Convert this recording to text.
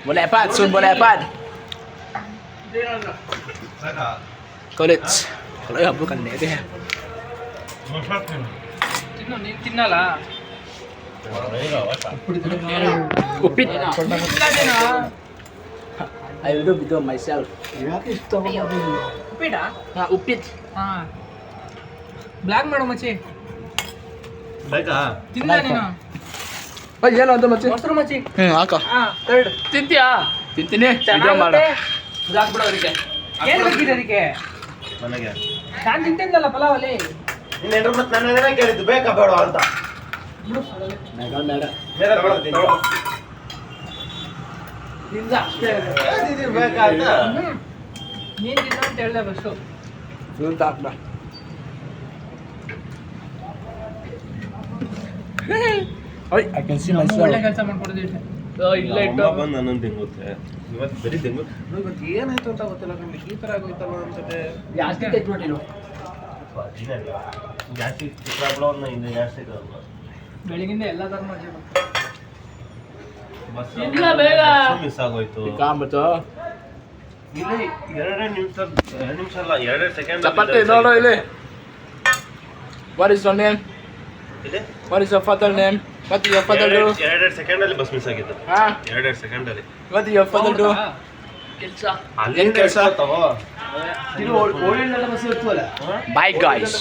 Boleh dapat, soon boleh dapat. Kulit. Kalau ya bukan deh. ತಿನ್ನು ನೀನು ತಿನ್ನಲ್ಲ Upit. ತಿನ್ನದೇನಾ? I will do video myself. ಉಪ್ಪಿಟಾ? Upit. ಹಾಂ blog ಮಾಡು ಮಚ್ಚಿ ಬೇಕಾ ತಿನ್ನ ನೀನು ಏನು ಅಂತ ಮಚ್ಚಿ? ಮೊಸರು ಮಚ್ಚಿ ಹಾಕ. ಹಾಂ ಕರ್ಡ್ ತಿಂತೀಯಾ? ತಿಂತೀನಿ. ವಿಡಿಯೋ ಮಾಡ. ಹಾಕ್ಬಿಡು ಅವರಿಗೆ ಏನು ಬೇಕಿದೆ ಅದಕ್ಕೆ ನನಗೆ ನಾನು ತಿಂತಿದ್ದಲ್ಲ ಪಲಾವಲ್ಲಿ ನೀನು ಮತ್ತೆ ನನ್ನ ಏನೇ ಕೇಳಿದ್ದು ಬೇಕಾ ಬೇಡ ಅಂತ ಬಿಡು ಬೇಡ. ಬೇರೆ ಬೇಡ ತಿಂದ ಅಷ್ಟೇ ಬೇಕಾ ಅಂತ ನೀನು ತಿನ್ನ ಅಂತ ಹೇಳ್ದೆ first Soon tak dah. Oi, I can see ಒಳ್ಳೆ myself. ಕೆಲಸ ಮಾಡ್ಕೊಡೋದಿಲ್ಲ ಇಲ್ಲ ಇಟ್ಟು ಅಮ್ಮ ಬಂದು ನನ್ನನ್ನು ತೆಂಗುತ್ತೆ ಇವತ್ತು ಬರೀ ತೆಂಗು ಇವತ್ತು ಏನಾಯ್ತು ಅಂತ ಗೊತ್ತಿಲ್ಲ ನಮ್ಗೆ ಈ ಥರ ಆಗೋಯ್ತಲ್ಲ ಅನ್ಸುತ್ತೆ ಜಾಸ್ತಿ ತೆಗ್ದ್ಬಿಟ್ಟಿರು. ಜಾಸ್ತಿ ಪ್ರಾಬ್ಲಮ್ ಇದೆ ಜಾಸ್ತಿ ಬೆಳಗಿಂದ ಎಲ್ಲ ಥರ ಮಾಡ್ತೀವಿ ಬಸ್ ಇಲ್ಲ, ಬೇಗ. ಮಿಸ್ ಆಗೋಯ್ತು Kambetul. ಇಲ್ಲಿ ಎರಡೇ ನಿಮಿಷ ಅಲ್ಲ ಎರಡೇ second Cepat deh, no ini. What is your name? ಇದೆ What is your father name? What is your father do? ಎರಡೆರಡು ಸೆಕೆಂಡ್ ಅಲ್ಲಿ ಬಸ್ ಮಿಸ್ ಆಗಿತ್ತು Hah? ಎರಡೆರಡು ಸೆಕೆಂಡ್ ಅಲ್ಲಿ What is your father do? ಕೆಲಸ ಅಲ್ಲಿ ಕೆಲ್ಸ? ತಗೋ Bye guys.